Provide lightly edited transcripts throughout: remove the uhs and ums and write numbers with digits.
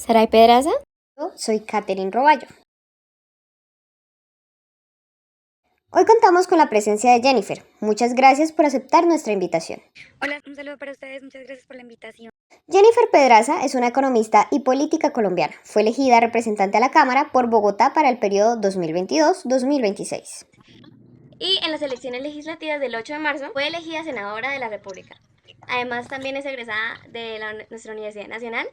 Saray Pedraza. Yo soy Katherine Roballo. Hoy contamos con la presencia de Jennifer. Muchas gracias por aceptar nuestra invitación. Hola, un saludo para ustedes, muchas gracias por la invitación. Jennifer Pedraza es una economista y política colombiana. Fue elegida representante a la Cámara por Bogotá para el periodo 2022-2026. Y en las elecciones legislativas del 8 de marzo fue elegida senadora de la República. Además también es egresada de nuestra Universidad Nacional.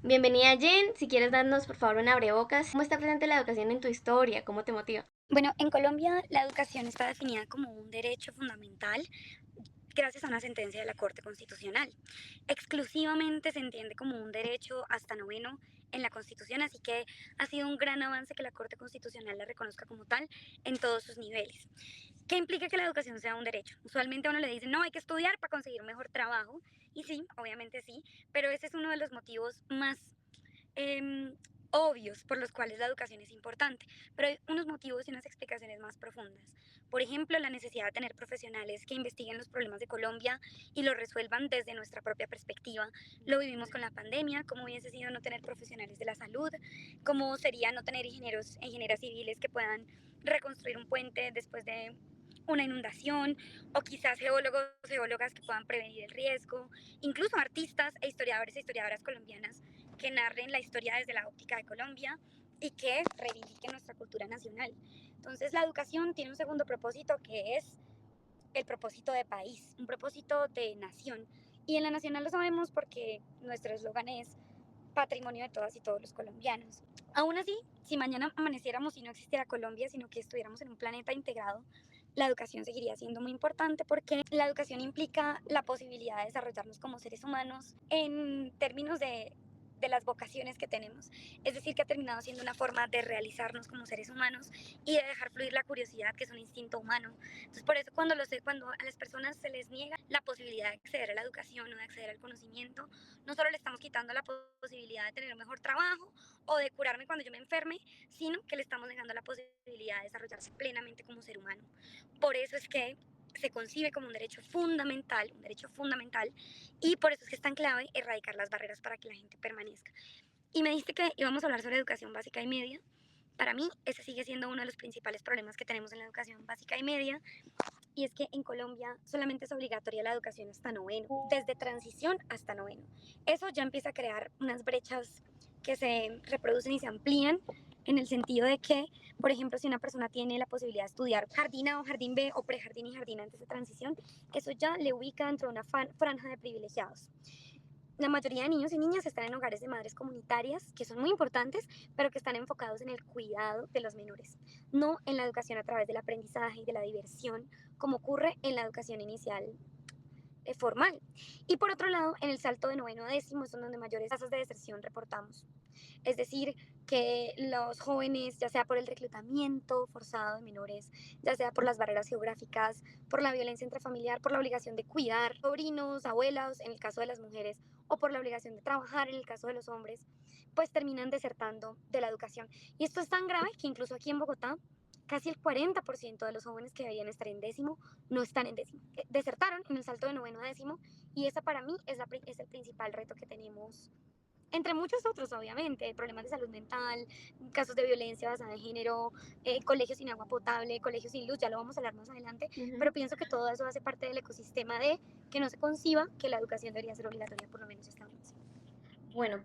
Bienvenida Jen, si quieres darnos por favor una abrebocas. ¿Cómo está presente la educación en tu historia? ¿Cómo te motiva? Bueno, en Colombia la educación está definida como un derecho fundamental gracias a una sentencia de la Corte Constitucional. Exclusivamente se entiende como un derecho hasta noveno en la Constitución, así que ha sido un gran avance que la Corte Constitucional la reconozca como tal en todos sus niveles. ¿Qué implica que la educación sea un derecho? Usualmente a uno le dicen, no, hay que estudiar para conseguir un mejor trabajo, y sí, obviamente sí, pero ese es uno de los motivos más obvios por los cuales la educación es importante, pero hay unos motivos y unas explicaciones más profundas. Por ejemplo, la necesidad de tener profesionales que investiguen los problemas de Colombia y los resuelvan desde nuestra propia perspectiva. Lo vivimos con la pandemia, cómo hubiese sido no tener profesionales de la salud, cómo sería no tener ingenieros e ingenieras civiles que puedan reconstruir un puente después de una inundación, o quizás geólogos, geólogas que puedan prevenir el riesgo, incluso artistas e historiadores e historiadoras colombianas que narren la historia desde la óptica de Colombia y que reivindiquen nuestra cultura nacional. Entonces la educación tiene un segundo propósito que es el propósito de país, un propósito de nación. Y en la nacional lo sabemos porque nuestro eslogan es patrimonio de todas y todos los colombianos. Aún así, si mañana amaneciéramos y no existiera Colombia, sino que estuviéramos en un planeta integrado, la educación seguiría siendo muy importante porque la educación implica la posibilidad de desarrollarnos como seres humanos en términos de las vocaciones que tenemos. Es decir, que ha terminado siendo una forma de realizarnos como seres humanos y de dejar fluir la curiosidad, que es un instinto humano. Entonces, por eso cuando a las personas se les niega la posibilidad de acceder a la educación o de acceder al conocimiento, no solo le estamos quitando la posibilidad de tener un mejor trabajo o de curarme cuando yo me enferme, sino que le estamos negando la posibilidad de desarrollarse plenamente como ser humano. Por eso es que se concibe como un derecho fundamental, y por eso es que es tan clave erradicar las barreras para que la gente permanezca. Y me dijiste que íbamos a hablar sobre educación básica y media. Para mí, ese sigue siendo uno de los principales problemas que tenemos en la educación básica y media, y es que en Colombia solamente es obligatoria la educación hasta noveno, desde transición hasta noveno. Eso ya empieza a crear unas brechas que se reproducen y se amplían en el sentido de que, por ejemplo, si una persona tiene la posibilidad de estudiar jardín A o jardín B o prejardín y jardín antes de transición, eso ya le ubica dentro de una franja de privilegiados. La mayoría de niños y niñas están en hogares de madres comunitarias, que son muy importantes, pero que están enfocados en el cuidado de los menores, no en la educación a través del aprendizaje y de la diversión, como ocurre en la educación inicial formal. Y por otro lado, en el salto de noveno a décimo es donde mayores tasas de deserción reportamos. Es decir, que los jóvenes, ya sea por el reclutamiento forzado de menores, ya sea por las barreras geográficas, por la violencia intrafamiliar, por la obligación de cuidar sobrinos, abuelos, en el caso de las mujeres, o por la obligación de trabajar en el caso de los hombres, pues terminan desertando de la educación. Y esto es tan grave que incluso aquí en Bogotá, casi el 40% de los jóvenes que deberían estar en décimo no están en décimo. Desertaron en el salto de noveno a décimo, y esa para mí es el principal reto que tenemos, entre muchos otros, obviamente, problemas de salud mental, casos de violencia basada en género, colegios sin agua potable, colegios sin luz, ya lo vamos a hablar más adelante, pero pienso que todo eso hace parte del ecosistema de que no se conciba que la educación debería ser obligatoria por lo menos esta vez. Bueno,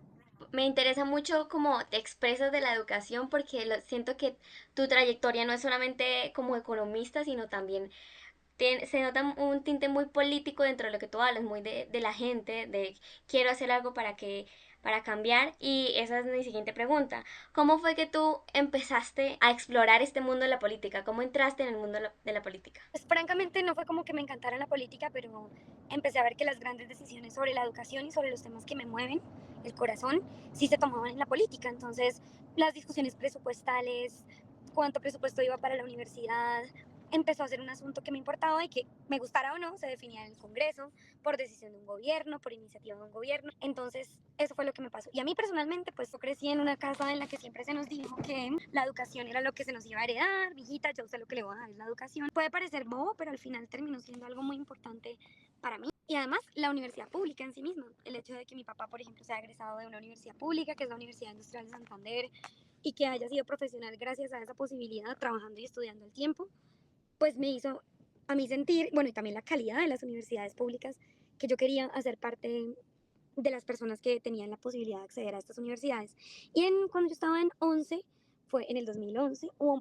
me interesa mucho cómo te expresas de la educación porque siento que tu trayectoria no es solamente como economista, sino también se nota un tinte muy político dentro de lo que tú hablas, muy de la gente, de quiero hacer algo para cambiar. Y esa es mi siguiente pregunta. ¿Cómo fue que tú empezaste a explorar este mundo de la política? ¿Cómo entraste en el mundo de la política? Pues francamente no fue como que me encantara la política, pero empecé a ver que las grandes decisiones sobre la educación y sobre los temas que me mueven el corazón sí se tomaban en la política. Entonces, las discusiones presupuestales, cuánto presupuesto iba para la universidad, empezó a ser un asunto que me importaba y que me gustara o no, se definía en el Congreso, por decisión de un gobierno, por iniciativa de un gobierno. Entonces, eso fue lo que me pasó. Y a mí personalmente, pues yo crecí en una casa en la que siempre se nos dijo que la educación era lo que se nos iba a heredar. Mijita, yo sé lo que le voy a dar es la educación. Puede parecer bobo, pero al final terminó siendo algo muy importante para mí. Y además, la universidad pública en sí misma. El hecho de que mi papá, por ejemplo, sea egresado de una universidad pública, que es la Universidad Industrial de Santander, y que haya sido profesional gracias a esa posibilidad, trabajando y estudiando al tiempo, pues me hizo a mí sentir, bueno, y también la calidad de las universidades públicas, que yo quería hacer parte de las personas que tenían la posibilidad de acceder a estas universidades. Cuando yo estaba en 11, fue en el 2011, hubo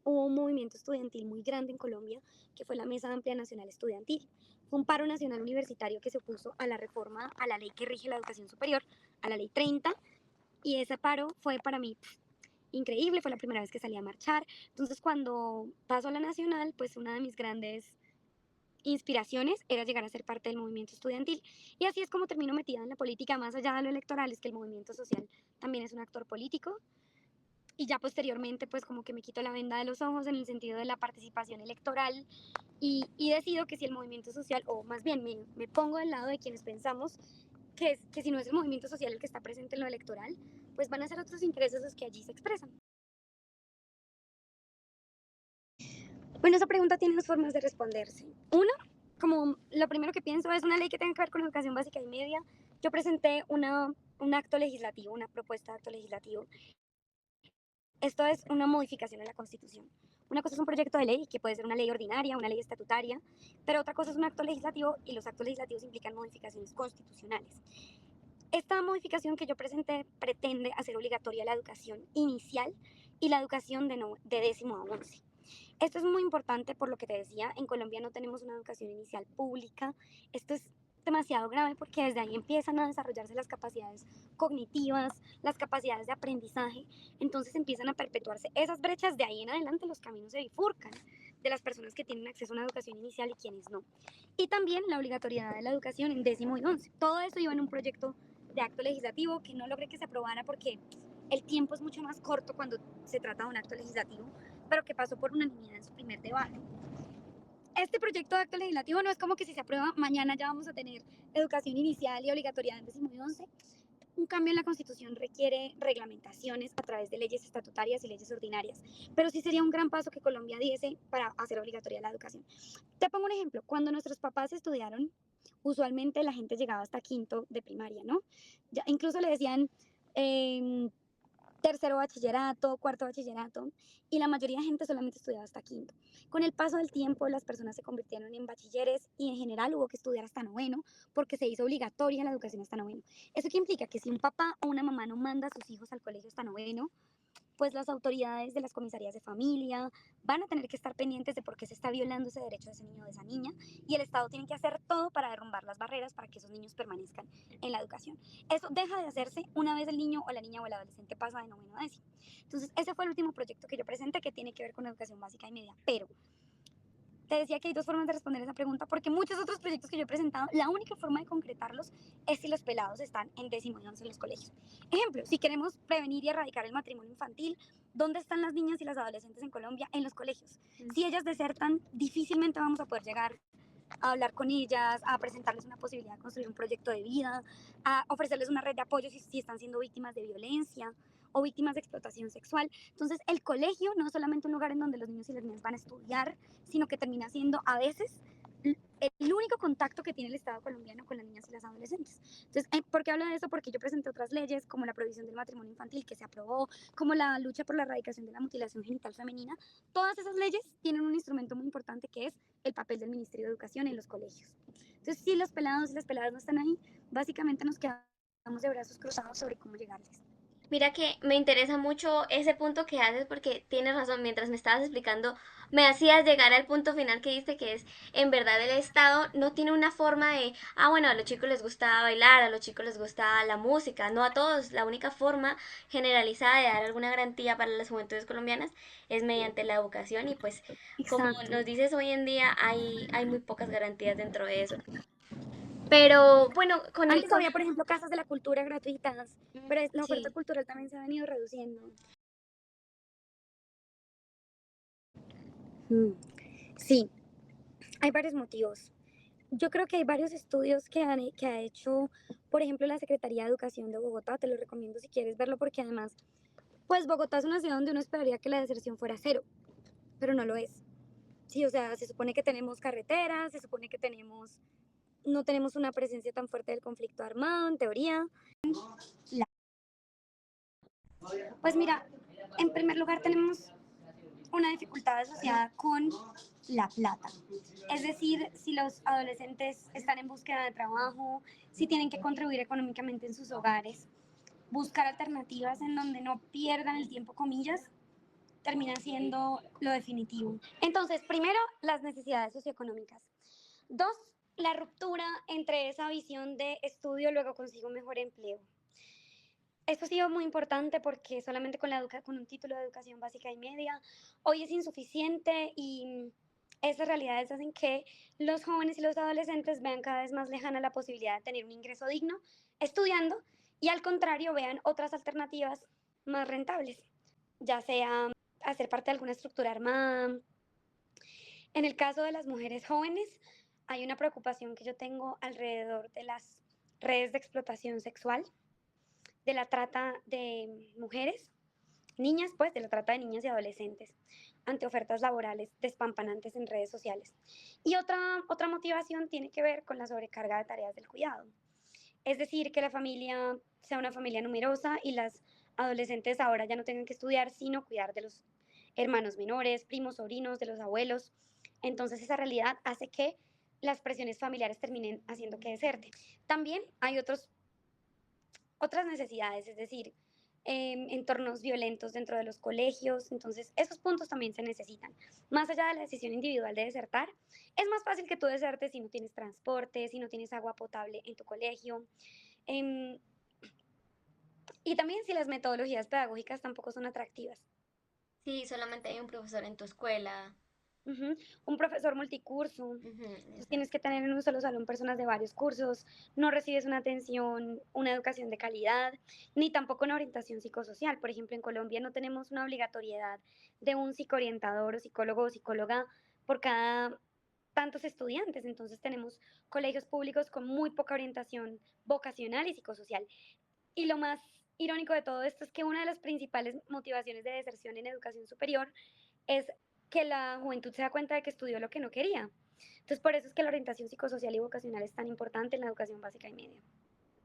un movimiento estudiantil muy grande en Colombia, que fue la Mesa Amplia Nacional Estudiantil. Fue un paro nacional universitario que se opuso a la reforma a la ley que rige la educación superior, a la ley 30, y ese paro fue para mí increíble, fue la primera vez que salí a marchar. Entonces, cuando paso a la nacional, pues una de mis grandes inspiraciones era llegar a ser parte del movimiento estudiantil. Y así es como termino metida en la política, más allá de lo electoral, es que el movimiento social también es un actor político. Y ya posteriormente, pues como que me quito la venda de los ojos en el sentido de la participación electoral y decido que si el movimiento social, o más bien me pongo del lado de quienes pensamos que si no es el movimiento social el que está presente en lo electoral, pues van a ser otros intereses los que allí se expresan. Bueno, esa pregunta tiene dos formas de responderse. Uno, como lo primero que pienso es una ley que tenga que ver con educación básica y media. Yo presenté un acto legislativo, una propuesta de acto legislativo. Esto es una modificación de la Constitución. Una cosa es un proyecto de ley, que puede ser una ley ordinaria, una ley estatutaria, pero otra cosa es un acto legislativo y los actos legislativos implican modificaciones constitucionales. Esta modificación que yo presenté pretende hacer obligatoria la educación inicial y la educación de décimo a 11. Esto es muy importante por lo que te decía, en Colombia no tenemos una educación inicial pública. Esto es demasiado grave porque desde ahí empiezan a desarrollarse las capacidades cognitivas, las capacidades de aprendizaje, entonces empiezan a perpetuarse esas brechas, de ahí en adelante los caminos se bifurcan de las personas que tienen acceso a una educación inicial y quienes no. Y también la obligatoriedad de la educación en décimo y 11. Todo eso iba en un proyecto de acto legislativo que no logré que se aprobara porque el tiempo es mucho más corto cuando se trata de un acto legislativo, pero que pasó por unanimidad en su primer debate. Este proyecto de acto legislativo no es como que si se aprueba mañana ya vamos a tener educación inicial y obligatoriedad en décimo y 11. Un cambio en la Constitución requiere reglamentaciones a través de leyes estatutarias y leyes ordinarias, pero sí sería un gran paso que Colombia diese para hacer obligatoria la educación. Te pongo un ejemplo, cuando nuestros papás estudiaron, usualmente la gente llegaba hasta quinto de primaria, ¿no? Ya, incluso le decían tercero bachillerato, cuarto bachillerato, y la mayoría de gente solamente estudiaba hasta quinto. Con el paso del tiempo, las personas se convirtieron en bachilleres y en general hubo que estudiar hasta noveno porque se hizo obligatoria la educación hasta noveno. ¿Eso qué implica? Que si un papá o una mamá no manda a sus hijos al colegio hasta noveno, pues las autoridades de las comisarías de familia van a tener que estar pendientes de por qué se está violando ese derecho de ese niño o de esa niña, y el Estado tiene que hacer todo para derrumbar las barreras para que esos niños permanezcan en la educación. Eso deja de hacerse una vez el niño o la niña o el adolescente pasa de noveno a décimo. Entonces, ese fue el último proyecto que yo presenté que tiene que ver con educación básica y media, pero te decía que hay dos formas de responder esa pregunta, porque muchos otros proyectos que yo he presentado, la única forma de concretarlos es si los pelados están en décimo y 11 en los colegios. Ejemplo, si queremos prevenir y erradicar el matrimonio infantil, ¿dónde están las niñas y las adolescentes en Colombia? En los colegios. Si ellas desertan, difícilmente vamos a poder llegar a hablar con ellas, a presentarles una posibilidad de construir un proyecto de vida, a ofrecerles una red de apoyo si están siendo víctimas de violencia o víctimas de explotación sexual. Entonces, el colegio no es solamente un lugar en donde los niños y las niñas van a estudiar, sino que termina siendo a veces el único contacto que tiene el Estado colombiano con las niñas y las adolescentes. Entonces, ¿por qué hablo de eso? Porque yo presenté otras leyes, como la prohibición del matrimonio infantil, que se aprobó, como la lucha por la erradicación de la mutilación genital femenina. Todas esas leyes tienen un instrumento muy importante que es el papel del Ministerio de Educación en los colegios. Entonces, si los pelados y las peladas no están ahí, básicamente nos quedamos de brazos cruzados sobre cómo llegarles. Mira que me interesa mucho ese punto que haces porque tienes razón, mientras me estabas explicando, me hacías llegar al punto final que diste, que es, en verdad el Estado no tiene una forma de, bueno, a los chicos les gusta bailar, a los chicos les gusta la música, no a todos, la única forma generalizada de dar alguna garantía para las juventudes colombianas es mediante la educación y pues como Exacto. nos dices hoy en día hay muy pocas garantías dentro de eso. Pero bueno, con el... Antes había, por ejemplo, casas de la cultura gratuitas, pero la oferta Sí. cultural también se ha venido reduciendo. Mm, sí, hay varios motivos. Yo creo que hay varios estudios que ha hecho, por ejemplo, la Secretaría de Educación de Bogotá. Te lo recomiendo si quieres verlo porque además, pues Bogotá es una ciudad donde uno esperaría que la deserción fuera cero, pero no lo es. Sí, o sea, se supone que tenemos carreteras, se supone que tenemos no tenemos una presencia tan fuerte del conflicto armado, en teoría. Pues mira, en primer lugar tenemos una dificultad asociada con la plata. Es decir, si los adolescentes están en búsqueda de trabajo, si tienen que contribuir económicamente en sus hogares, buscar alternativas en donde no pierdan el tiempo, comillas, termina siendo lo definitivo. Entonces, primero, las necesidades socioeconómicas. Dos, la ruptura entre esa visión de estudio, luego consigo un mejor empleo. Esto ha sido muy importante porque solamente con un título de educación básica y media hoy es insuficiente y esas realidades hacen que los jóvenes y los adolescentes vean cada vez más lejana la posibilidad de tener un ingreso digno estudiando y al contrario vean otras alternativas más rentables, ya sea hacer parte de alguna estructura armada. En el caso de las mujeres jóvenes, hay una preocupación que yo tengo alrededor de las redes de explotación sexual, de la trata de mujeres, niñas, pues, de la trata de niñas y adolescentes, ante ofertas laborales despampanantes en redes sociales. Y otra motivación tiene que ver con la sobrecarga de tareas del cuidado. Es decir, que la familia sea una familia numerosa y las adolescentes ahora ya no tengan que estudiar, sino cuidar de los hermanos menores, primos, sobrinos, de los abuelos. Entonces esa realidad hace que las presiones familiares terminen haciendo que deserte. También hay otras necesidades, es decir, entornos violentos dentro de los colegios, entonces esos puntos también se necesitan. Más allá de la decisión individual de desertar, es más fácil que tú desertes si no tienes transporte, si no tienes agua potable en tu colegio, eh, y también si las metodologías pedagógicas tampoco son atractivas. Sí, solamente hay un profesor en tu escuela. Ujú. Un profesor multicurso, Ujú, entonces tienes exacto. que tener en un solo salón personas de varios cursos, no recibes una atención, una educación de calidad, ni tampoco una orientación psicosocial. Por ejemplo, en Colombia no tenemos una obligatoriedad de un psicoorientador o psicólogo o psicóloga por cada tantos estudiantes, entonces tenemos colegios públicos con muy poca orientación vocacional y psicosocial. Y lo más irónico de todo esto es que una de las principales motivaciones de deserción en educación superior es que la juventud se da cuenta de que estudió lo que no quería. Entonces, por eso es que la orientación psicosocial y vocacional es tan importante en la educación básica y media.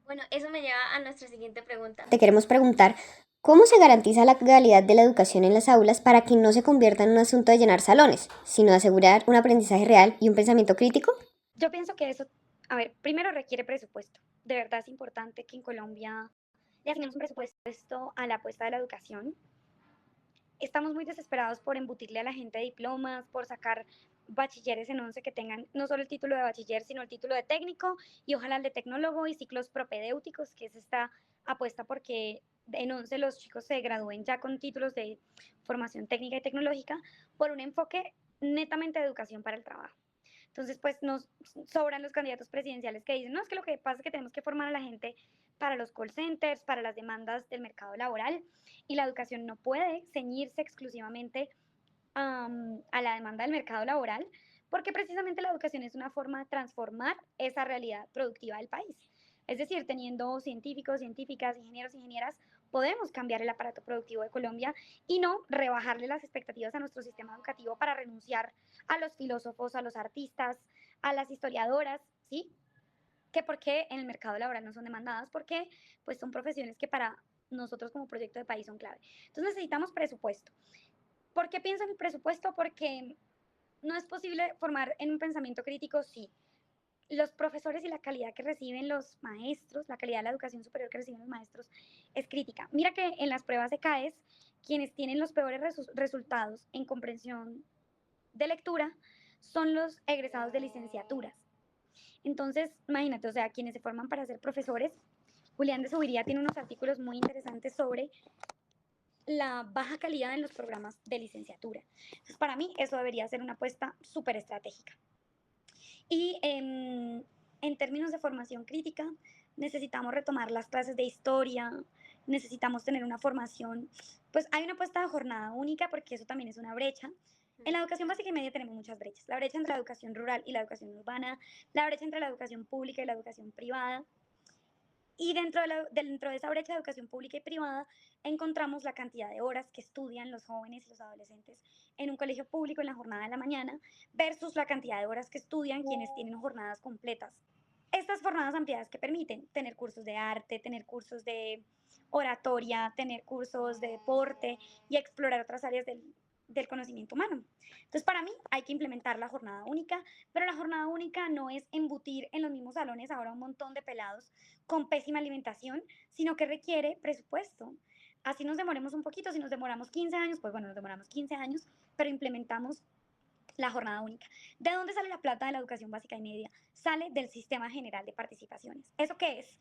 Bueno, eso me lleva a nuestra siguiente pregunta. Te queremos preguntar, ¿cómo se garantiza la calidad de la educación en las aulas para que no se convierta en un asunto de llenar salones, sino de asegurar un aprendizaje real y un pensamiento crítico? Yo pienso que eso, a ver, primero requiere presupuesto. De verdad es importante que en Colombia le asignemos un presupuesto a la apuesta de la educación. Estamos muy desesperados por embutirle a la gente diplomas, por sacar bachilleres en 11 que tengan no solo el título de bachiller, sino el título de técnico y ojalá el de tecnólogo y ciclos propedéuticos, que es esta apuesta porque en 11 los chicos se gradúen ya con títulos de formación técnica y tecnológica por un enfoque netamente de educación para el trabajo. Entonces, pues nos sobran los candidatos presidenciales que dicen, no, es que lo que pasa es que tenemos que formar a la gente para los call centers, para las demandas del mercado laboral, y la educación no puede ceñirse exclusivamente a la demanda del mercado laboral, porque precisamente la educación es una forma de transformar esa realidad productiva del país. Es decir, teniendo científicos, científicas, ingenieros, ingenieras, podemos cambiar el aparato productivo de Colombia y no rebajarle las expectativas a nuestro sistema educativo para renunciar a los filósofos, a los artistas, a las historiadoras, ¿sí? Que por qué en el mercado laboral no son demandadas, porque pues son profesiones que para nosotros como proyecto de país son clave. Entonces necesitamos presupuesto. ¿Por qué pienso en el presupuesto? Porque no es posible formar en un pensamiento crítico si los profesores y la calidad que reciben los maestros, la calidad de la educación superior que reciben los maestros es crítica. Mira que en las pruebas de CAES, quienes tienen los peores resultados en comprensión de lectura son los egresados de licenciaturas. Entonces, imagínate, o sea, quienes se forman para ser profesores, Julián de Subiría tiene unos artículos muy interesantes sobre la baja calidad en los programas de licenciatura. Entonces, para mí eso debería ser una apuesta súper estratégica. Y en términos de formación crítica, necesitamos retomar las clases de historia, necesitamos tener una formación, pues hay una apuesta de jornada única porque eso también es una brecha. En la educación básica y media tenemos muchas brechas. La brecha entre la educación rural y la educación urbana, la brecha entre la educación pública y la educación privada, y dentro de esa brecha de educación pública y privada encontramos la cantidad de horas que estudian los jóvenes y los adolescentes en un colegio público en la jornada de la mañana versus la cantidad de horas que estudian quienes tienen jornadas completas. estas jornadas ampliadas que permiten tener cursos de arte, tener cursos de oratoria, tener cursos de deporte y explorar otras áreas del conocimiento humano. Entonces, para mí hay que implementar la jornada única, pero la jornada única no es embutir en los mismos salones ahora un montón de pelados con pésima alimentación, sino que requiere presupuesto. Así nos demoremos un poquito, si nos demoramos 15 años, pues bueno, nos demoramos 15 años, pero implementamos la jornada única. ¿De dónde sale la plata de la educación básica y media? Sale del Sistema General de Participaciones. ¿Eso qué es?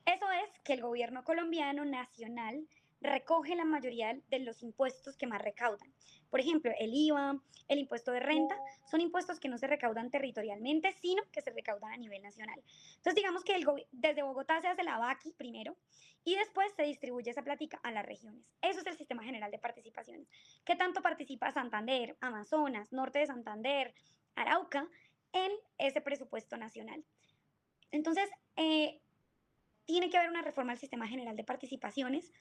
Eso es que el gobierno colombiano nacional recoge la mayoría de los impuestos que más recaudan. Por ejemplo, el IVA, el impuesto de renta, son impuestos que no se recaudan territorialmente, sino que se recaudan a nivel nacional. Entonces, digamos que desde Bogotá se hace la VACI primero y después se distribuye esa plática a las regiones. Eso es el Sistema General de Participaciones. ¿Qué tanto participa Santander, Amazonas, Norte de Santander, Arauca en ese presupuesto nacional? Entonces, tiene que haber una reforma al Sistema General de Participaciones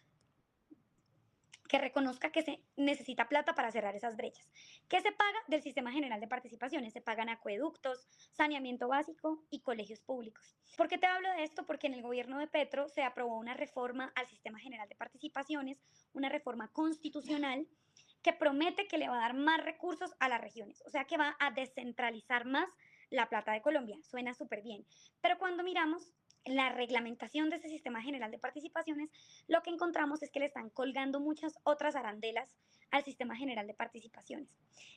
que reconozca que se necesita plata para cerrar esas brechas. ¿Qué se paga del Sistema General de Participaciones? Se pagan acueductos, saneamiento básico y colegios públicos. ¿Por qué te hablo de esto? Porque en el gobierno de Petro se aprobó una reforma al Sistema General de Participaciones, una reforma constitucional que promete que le va a dar más recursos a las regiones, o sea que va a descentralizar más la plata de Colombia. Suena súper bien. Pero cuando miramos la reglamentación de ese sistema general de participaciones, lo que encontramos es que le están colgando muchas otras arandelas al sistema general de participaciones,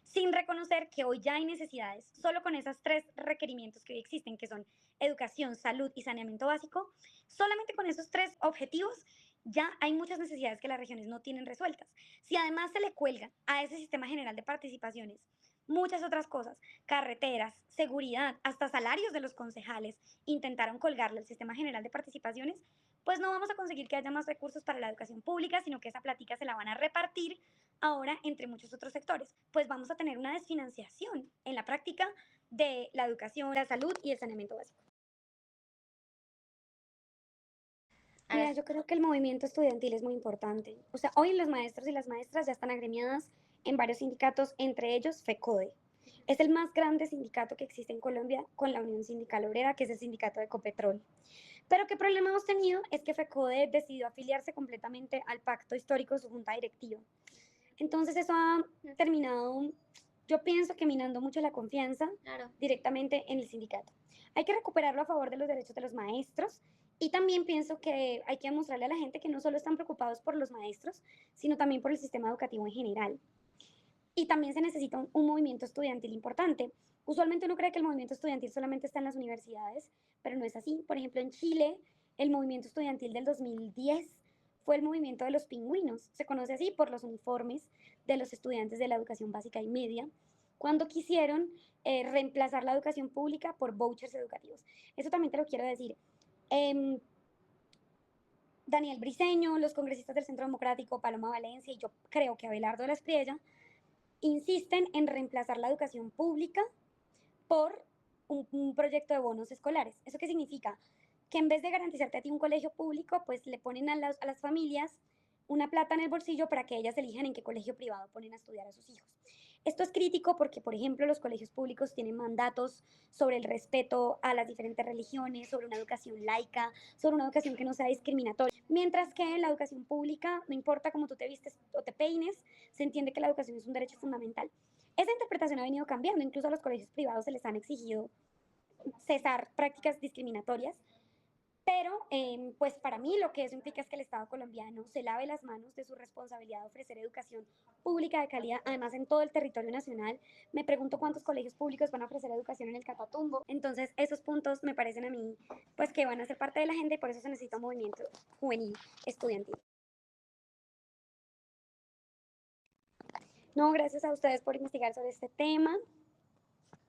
sin reconocer que hoy ya hay necesidades, solo con esos tres requerimientos que hoy existen, que son educación, salud y saneamiento básico, solamente con esos tres objetivos ya hay muchas necesidades que las regiones no tienen resueltas. Si además se le cuelga a ese sistema general de participaciones muchas otras cosas, carreteras, seguridad, hasta salarios de los concejales, intentaron colgarle al sistema general de participaciones, pues no vamos a conseguir que haya más recursos para la educación pública, sino que esa plática se la van a repartir ahora entre muchos otros sectores. Pues vamos a tener una desfinanciación en la práctica de la educación, la salud y el saneamiento básico. Ahora, Mira, yo creo que el movimiento estudiantil es muy importante. O sea, hoy los maestros y las maestras ya están agremiadas en varios sindicatos, entre ellos FECODE. Es el más grande sindicato que existe en Colombia con la Unión Sindical Obrera, que es el sindicato de Ecopetrol. Pero qué problema hemos tenido es que FECODE decidió afiliarse completamente al pacto histórico de su junta directiva. Entonces eso ha terminado, yo pienso que minando mucho la confianza claro. directamente en el sindicato. Hay que recuperarlo a favor de los derechos de los maestros y también pienso que hay que mostrarle a la gente que no solo están preocupados por los maestros, sino también por el sistema educativo en general. Y también se necesita un movimiento estudiantil importante. Usualmente uno cree que el movimiento estudiantil solamente está en las universidades, pero no es así. Por ejemplo, en Chile, el movimiento estudiantil del 2010 fue el movimiento de los pingüinos. Se conoce así por los uniformes de los estudiantes de la educación básica y media, cuando quisieron reemplazar la educación pública por vouchers educativos. Eso también te lo quiero decir. Eh, Daniel Briceño, los congresistas del Centro Democrático, Paloma Valencia y yo creo que Abelardo de la Espriella insisten en reemplazar la educación pública por un proyecto de bonos escolares. ¿Eso qué significa? Que en vez de garantizarte a ti un colegio público, pues le ponen a las familias una plata en el bolsillo para que ellas elijan en qué colegio privado ponen a estudiar a sus hijos. Esto es crítico porque, por ejemplo, los colegios públicos tienen mandatos sobre el respeto a las diferentes religiones, sobre una educación laica, sobre una educación que no sea discriminatoria. Mientras que en la educación pública, no importa cómo tú te vistes o te peines, se entiende que la educación es un derecho fundamental. Esa interpretación ha venido cambiando, incluso a los colegios privados se les han exigido cesar prácticas discriminatorias, pero pues para mí lo que eso implica es que el Estado colombiano se lave las manos de su responsabilidad de ofrecer educación pública de calidad, además en todo el territorio nacional. Me pregunto cuántos colegios públicos van a ofrecer educación en el Catatumbo. Entonces esos puntos me parecen a mí pues que van a ser parte de la gente y por eso se necesita un movimiento juvenil estudiantil. No, gracias a ustedes por investigar sobre este tema.